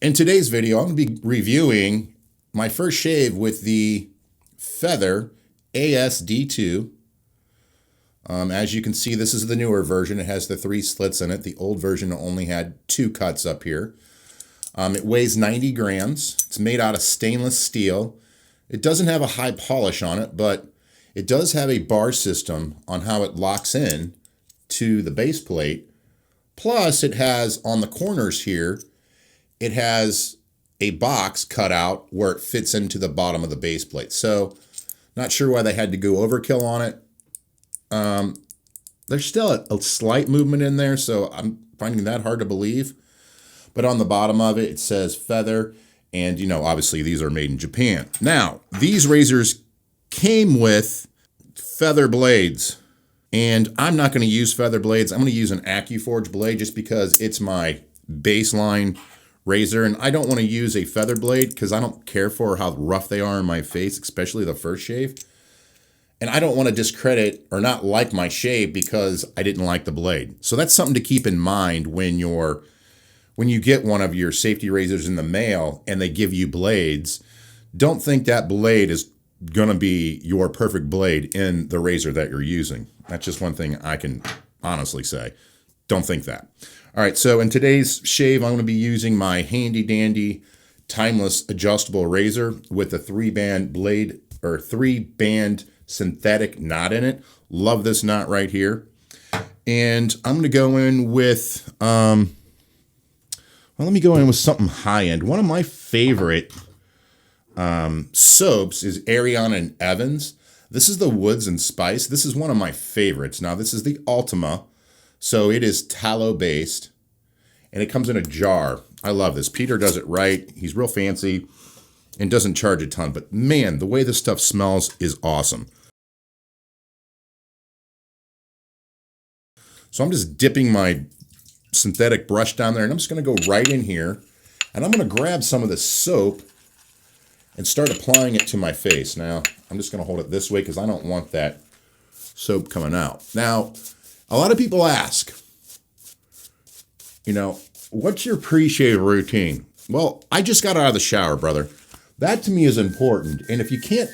In today's video, I'm going to be reviewing my first shave with the Feather ASD2. As you can see, this is the newer version. It has the 3 slits in it. The old version only had 2 cuts up here. It weighs 90 grams. It's made out of stainless steel. It doesn't have a high polish on it, but it does have a bar system on how it locks in to the base plate. Plus, it has on the corners here, it has a box cut out where it fits into the bottom of the base plate. So, not sure why they had to go overkill on it. There's still a slight movement in there, so I'm finding that hard to believe. But on the bottom of it, it says Feather, and you know, obviously these are made in Japan. Now, these razors came with feather blades, and I'm not going to use feather blades. I'm going to use an AccuForge blade just because it's my baseline razor, and I don't want to use a feather blade because I don't care for how rough they are in my face, especially the first shave. And I don't want to discredit or not like my shave because I didn't like the blade. So that's something to keep in mind when you get one of your safety razors in the mail and they give you blades. Don't think that blade is going to be your perfect blade in the razor that you're using. That's just one thing I can honestly say. Don't think that. All right, so in today's shave, I'm going to be using my handy dandy timeless adjustable razor with a 3-band blade or 3-band synthetic knot in it. Love this knot right here. And I'm going to go in with, well, let me go in with something high-end. One of my favorite soaps is Ariana and Evans. This is the Woods and Spice. This is one of my favorites. Now, this is the Ultima. So it is tallow-based, and it comes in a jar. I love this. Peter does it right. He's real fancy and doesn't charge a ton. But, man, the way this stuff smells is awesome. So I'm just dipping my synthetic brush down there, and I'm just going to go right in here, and I'm going to grab some of this soap and start applying it to my face. Now, I'm just going to hold it this way because I don't want that soap coming out. Now, a lot of people ask, you know, what's your pre-shave routine? Well, I just got out of the shower, brother. That to me is important. And if you can't,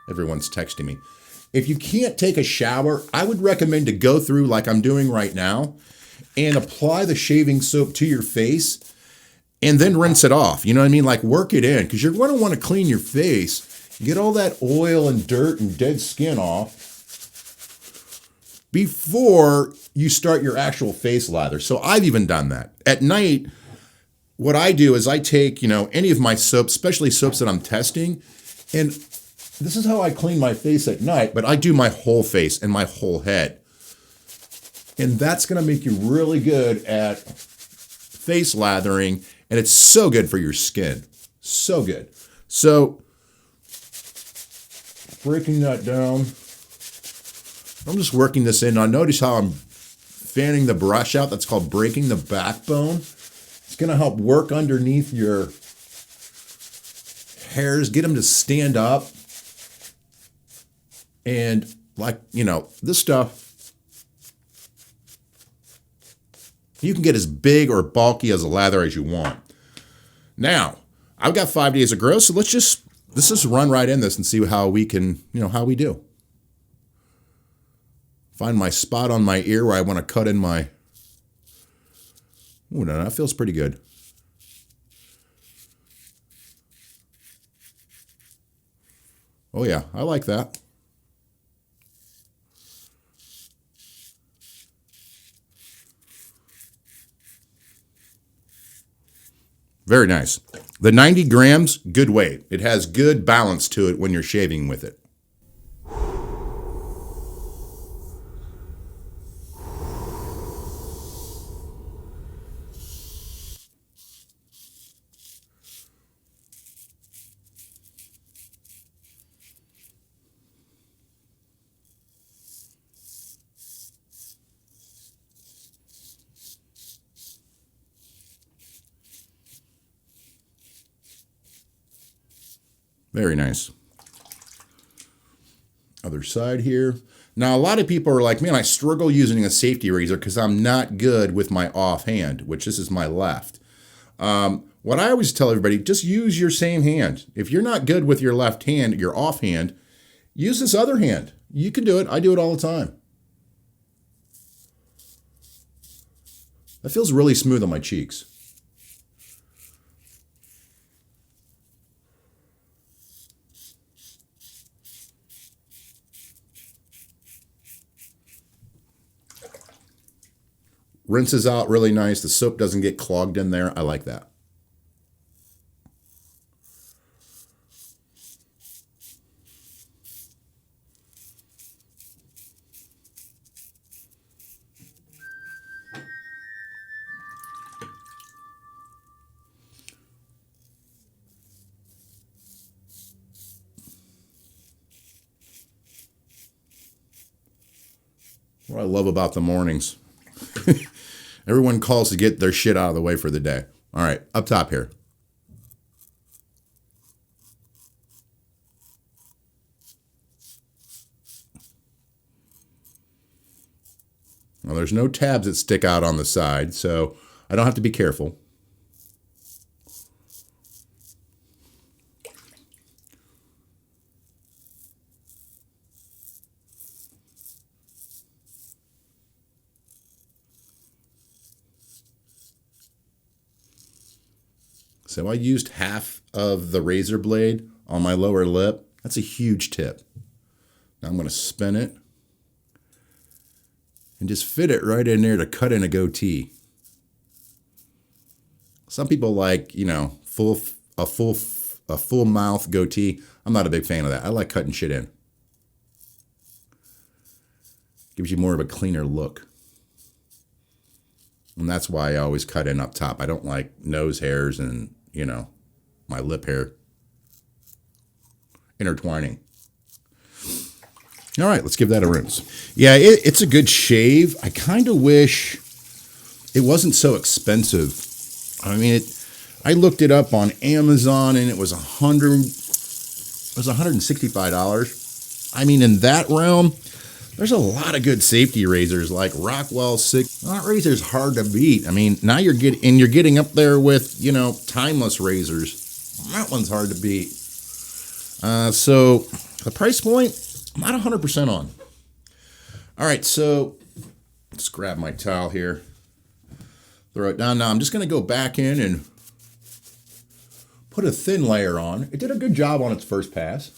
everyone's texting me. If you can't take a shower, I would recommend to go through like I'm doing right now and apply the shaving soap to your face and then rinse it off. You know what I mean? Like work it in because you're going to want to clean your face, get all that oil and dirt and dead skin off before you start your actual face lather. So I've even done that. At night, what I do is I take, you know, any of my soaps, especially soaps that I'm testing, and this is how I clean my face at night, but I do my whole face and my whole head. And that's going to make you really good at face lathering, and it's so good for your skin. So good. So, breaking that down. I'm just working this in. Now notice how I'm fanning the brush out. That's called breaking the backbone. It's going to help work underneath your hairs, get them to stand up. And like, you know, this stuff, you can get as big or bulky as a lather as you want. Now, I've got 5 days of growth, so let's just run right in this and see how we can, you know, how we do. Find my spot on my ear where I want to cut in my, ooh, no, that feels pretty good. Oh yeah, I like that. Very nice. The 90 grams, good weight. It has good balance to it when you're shaving with it. Very nice. Other side here. Now, a lot of people are like, man, I struggle using a safety razor because I'm not good with my offhand, which this is my left. What I always tell everybody, just use your same hand. If you're not good with your left hand, your offhand, use this other hand. You can do it. I do it all the time. That feels really smooth on my cheeks. Rinses out really nice. The soap doesn't get clogged in there. I like that. What I love about the mornings. Everyone calls to get their shit out of the way for the day. All right, up top here. Now, there's no tabs that stick out on the side, so I don't have to be careful. So I used half of the razor blade on my lower lip. That's a huge tip. Now I'm going to spin it and just fit it right in there to cut in a goatee. Some people like, a full mouth goatee. I'm not a big fan of that. I like cutting shit in. Gives you more of a cleaner look. And that's why I always cut in up top. I don't like nose hairs and, my lip hair intertwining. All right, let's give that a rinse. Yeah, it's a good shave. I kind of wish it wasn't so expensive. I mean, I looked it up on Amazon and it was $165. I mean, in that realm, there's a lot of good safety razors like Rockwell 6. That razor's hard to beat. I mean, now you're getting up there with, timeless razors. That one's hard to beat. So the price point, I'm not 100% on. All right, so let's grab my towel here. Throw it down. Now I'm just going to go back in and put a thin layer on. It did a good job on its first pass.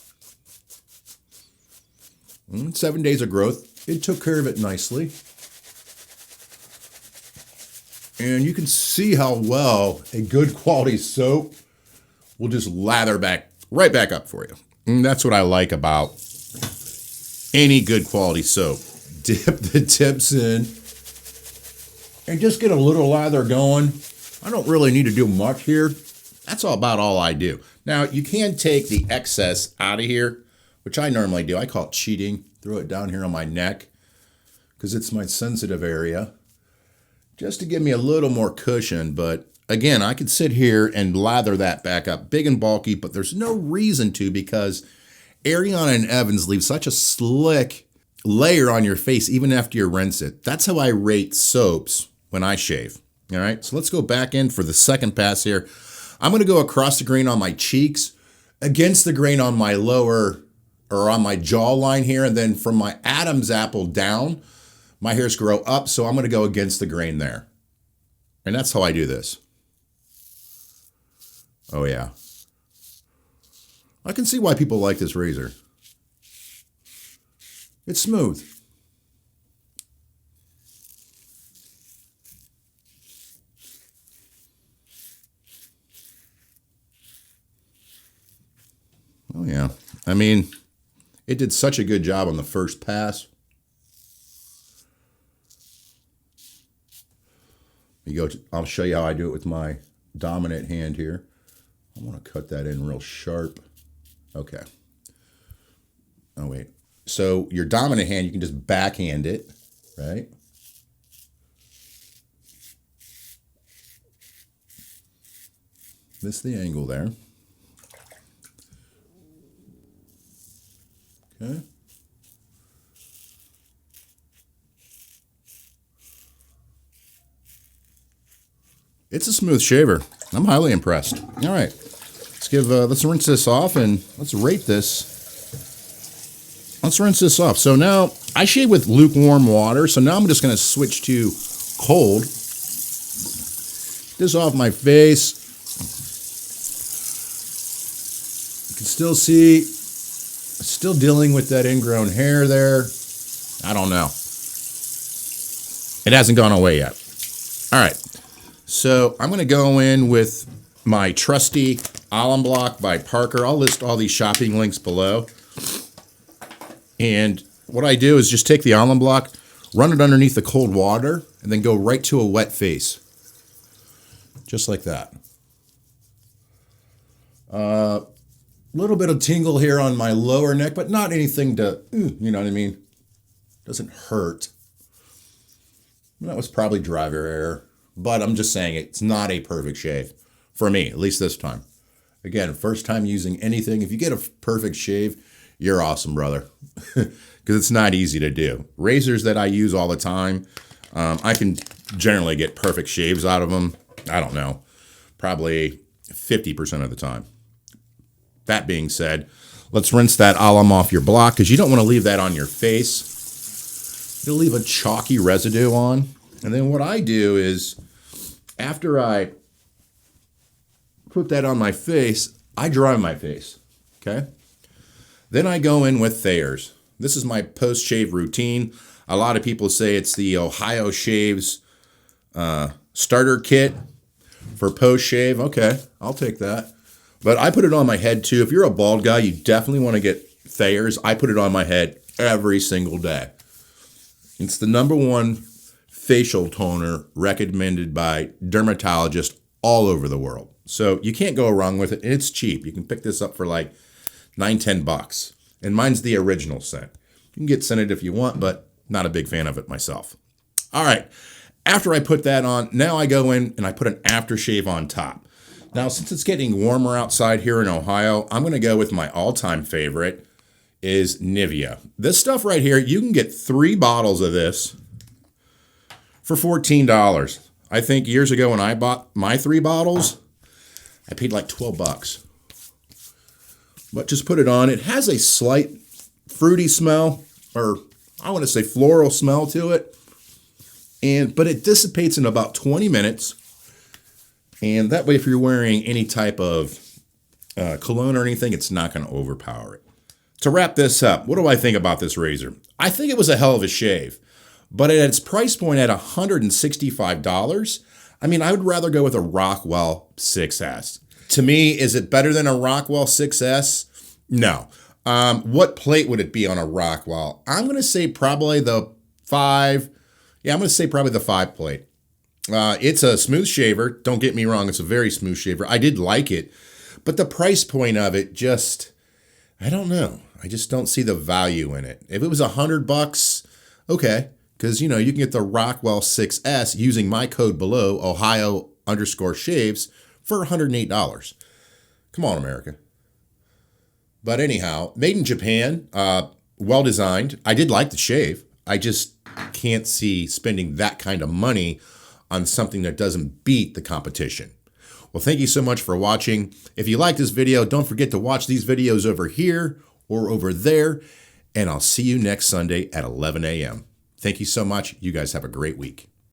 7 days of growth. It took care of it nicely. And you can see how well a good quality soap will just lather right back up for you. And that's what I like about any good quality soap. Dip the tips in and just get a little lather going. I don't really need to do much here. That's about all I do. Now, you can take the excess out of here, which I normally do. I call it cheating. Throw it down here on my neck because it's my sensitive area, just to give me a little more cushion. But again, I could sit here and lather that back up big and bulky, but there's no reason to because Ariana and Evans leave such a slick layer on your face even after you rinse it. That's how I rate soaps when I shave. All right, so let's go back in for the second pass here. I'm going to go across the grain on my cheeks, against the grain on my lower or on my jawline here, and then from my Adam's apple down, my hairs grow up, so I'm going to go against the grain there. And that's how I do this. Oh, yeah. I can see why people like this razor. It's smooth. Oh, yeah. I mean, it did such a good job on the first pass. I'll show you how I do it with my dominant hand here. I want to cut that in real sharp. Okay. Oh, wait. So your dominant hand, you can just backhand it, right? Miss the angle there. Okay. It's a smooth shaver. I'm highly impressed. All right, let's rinse this off and let's rate this. Let's rinse this off. So now I shave with lukewarm water. So now I'm just going to switch to cold. This off my face. You can still see, still dealing with that ingrown hair there. I don't know. It hasn't gone away yet. All right. So I'm going to go in with my trusty Alum Block by Parker. I'll list all these shopping links below. And what I do is just take the Alum Block, run it underneath the cold water, and then go right to a wet face. Just like that. A little bit of tingle here on my lower neck, but not anything to, you know what I mean? Doesn't hurt. That was probably driver error, but I'm just saying it's not a perfect shave for me, at least this time. Again, first time using anything. If you get a perfect shave, you're awesome, brother, because it's not easy to do. Razors that I use all the time, I can generally get perfect shaves out of them. I don't know, probably 50% of the time. That being said, let's rinse that alum off your block because you don't want to leave that on your face. You'll leave a chalky residue on. And then what I do is, after I put that on my face, I dry my face, okay? Then I go in with Thayer's. This is my post-shave routine. A lot of people say it's the Ohio Shaves starter kit for post-shave. Okay, I'll take that. But I put it on my head too. If you're a bald guy, you definitely want to get Thayer's. I put it on my head every single day. It's the #1 facial toner recommended by dermatologists all over the world. So you can't go wrong with it. And it's cheap. You can pick this up for like $9-10. And mine's the original scent. You can get scented if you want, but not a big fan of it myself. All right. After I put that on, now I go in and I put an aftershave on top. Now, since it's getting warmer outside here in Ohio, I'm going to go with my all-time favorite is Nivea. This stuff right here, you can get 3 bottles of this for $14. I think years ago when I bought my 3 bottles, I paid like $12. But just put it on. It has a slight fruity smell, or I want to say floral smell to it. But it dissipates in about 20 minutes. And that way, if you're wearing any type of cologne or anything, it's not going to overpower it. To wrap this up, what do I think about this razor? I think it was a hell of a shave. But at its price point at $165, I mean, I would rather go with a Rockwell 6S. To me, is it better than a Rockwell 6S? No. What plate would it be on a Rockwell? I'm going to say probably the 5. Yeah, I'm going to say probably the 5 plate. It's a smooth shaver. Don't get me wrong. It's a very smooth shaver. I did like it. But the price point of it just, I don't know. I just don't see the value in it. If it was $100, okay. Because, you can get the Rockwell 6S using my code below, Ohio_shaves, for $108. Come on, America. But anyhow, made in Japan, well designed. I did like the shave. I just can't see spending that kind of money on something that doesn't beat the competition. Well, thank you so much for watching. If you like this video, don't forget to watch these videos over here or over there. And I'll see you next Sunday at 11 a.m. Thank you so much. You guys have a great week.